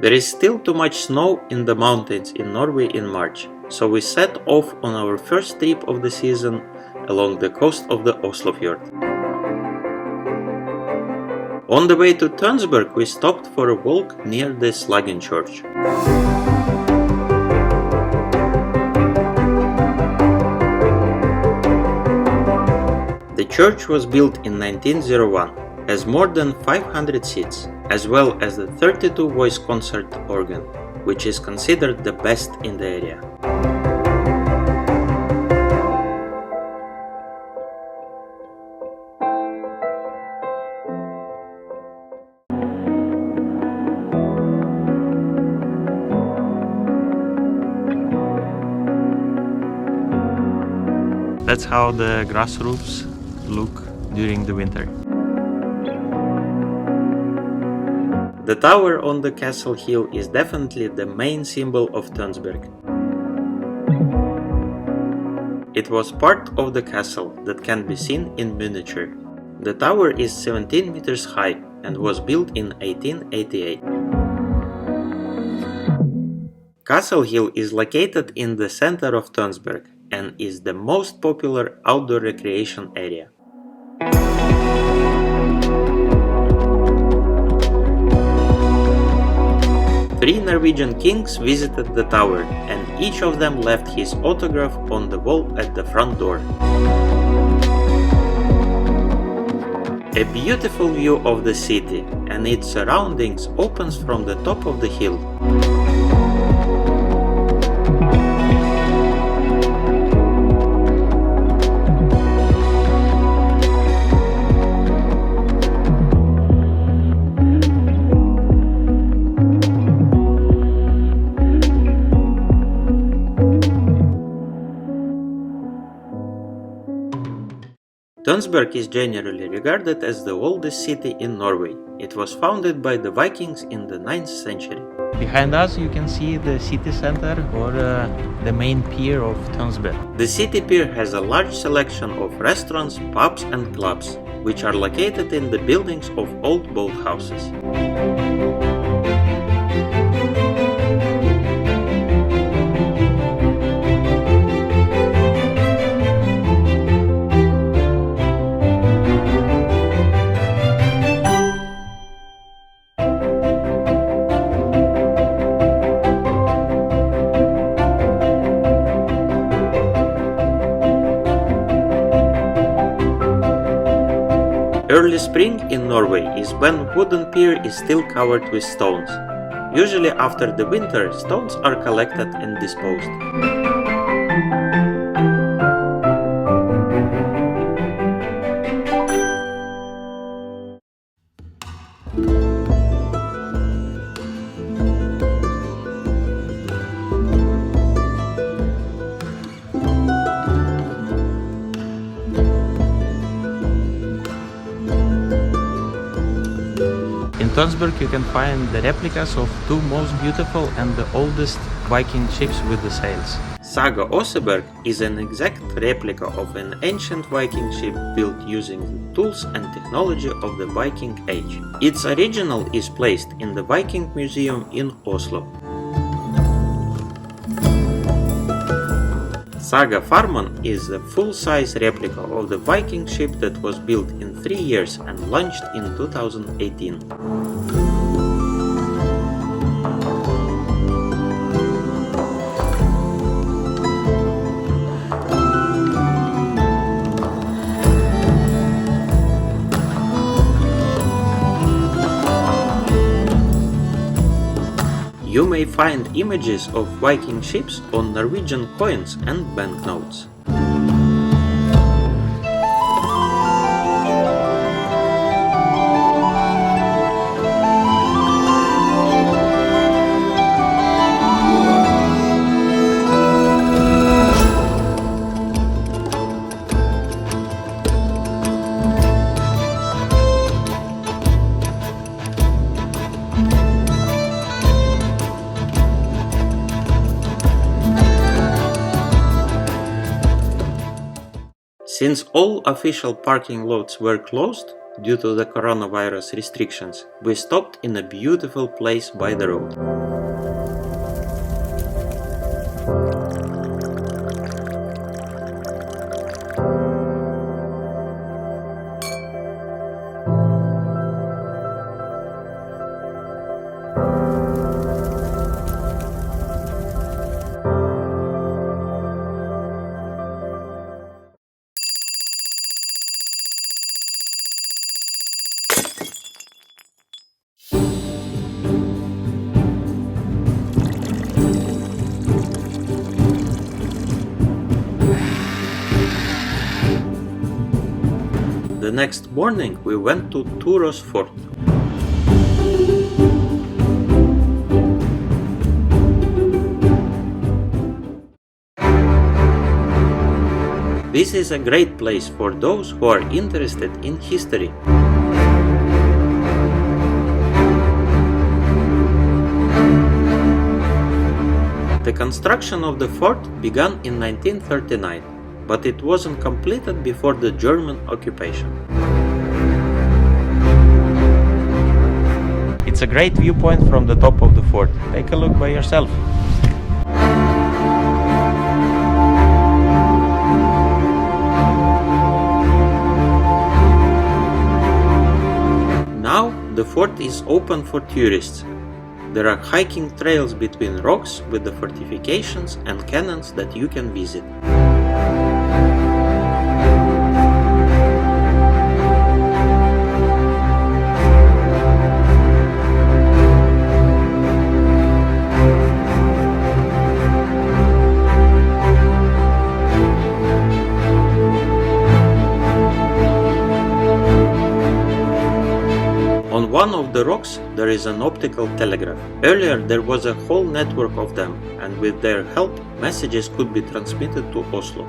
There is still too much snow in the mountains in Norway in March, so we set off on our first trip of the season along the coast of the Oslofjord. On the way to Tønsberg we stopped for a walk near the Slagen church. The church was built in 1901, has more than 500 seats, as well as the 32-voice concert organ, which is considered the best in the area. That's how the grass roofs look during the winter. The tower on the castle hill is definitely the main symbol of Tønsberg. It was part of the castle that can be seen in miniature. The tower is 17 meters high and was built in 1888. Castle Hill is located in the center of Tønsberg and is the most popular outdoor recreation area. Three Norwegian kings visited the tower, and each of them left his autograph on the wall at the front door. A beautiful view of the city and its surroundings opens from the top of the hill. Tønsberg is generally regarded as the oldest city in Norway. It was founded by the Vikings in the 9th century. Behind us you can see the city center or the main pier of Tønsberg. The city pier has a large selection of restaurants, pubs and clubs, which are located in the buildings of old boathouses. Early spring in Norway is when wooden pier is still covered with stones. Usually after the winter, stones are collected and disposed. In Tønsberg you can find the replicas of two most beautiful and the oldest Viking ships with the sails. Saga Oseberg is an exact replica of an ancient Viking ship built using the tools and technology of the Viking Age. Its original is placed in the Viking Museum in Oslo. Saga Farman is a full-size replica of the Viking ship that was built in 3 years and launched in 2018. You may find images of Viking ships on Norwegian coins and banknotes. Since all official parking lots were closed, due to the coronavirus restrictions, we stopped in a beautiful place by the road. The next morning we went to Torås fort. This is a great place for those who are interested in history. The construction of the fort began in 1939. But it wasn't completed before the German occupation. It's a great viewpoint from the top of the fort. Take a look by yourself. Now the fort is open for tourists. There are hiking trails between rocks with the fortifications and cannons that you can visit. On one of the rocks there is an optical telegraph. Earlier there was a whole network of them, and with their help messages could be transmitted to Oslo.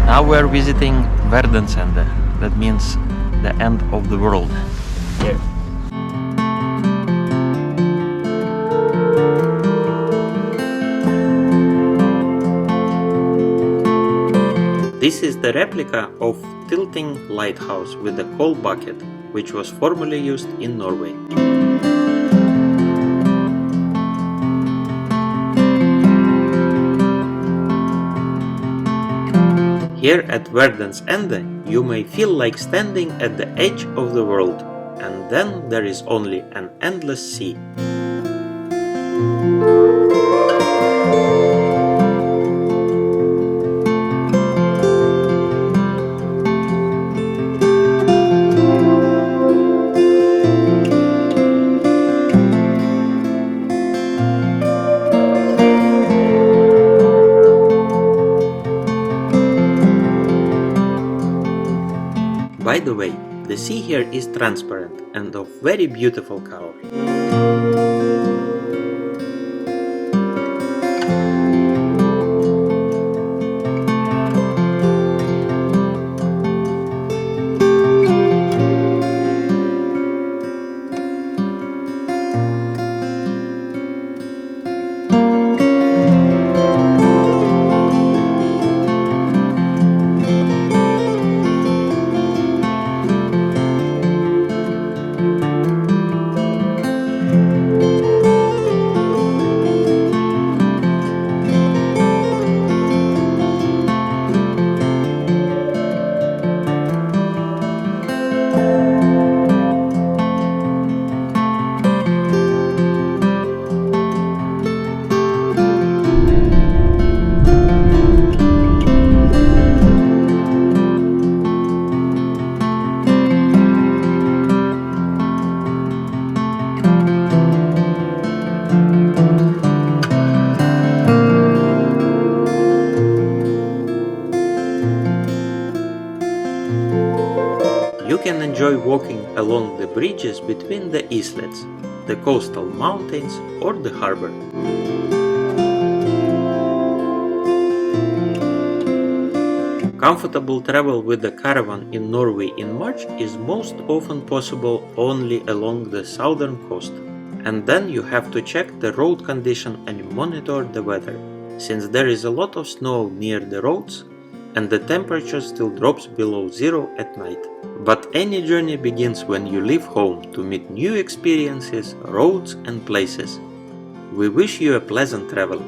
Now we are visiting Verdens Ende, that means the end of the world. Here. This is the replica of tilting lighthouse with the coal bucket, which was formerly used in Norway. Here at Verdens Ende, you may feel like standing at the edge of the world, and then there is only an endless sea. By the way, the sea here is transparent and of very beautiful color. can enjoy walking along the bridges between the islets, the coastal mountains or the harbor. Comfortable travel with the caravan in Norway in March is most often possible only along the southern coast. And then you have to check the road condition and monitor the weather, since there is a lot of snow near the roads and the temperature still drops below zero at night. But any journey begins when you leave home to meet new experiences, roads and places. We wish you a pleasant travel.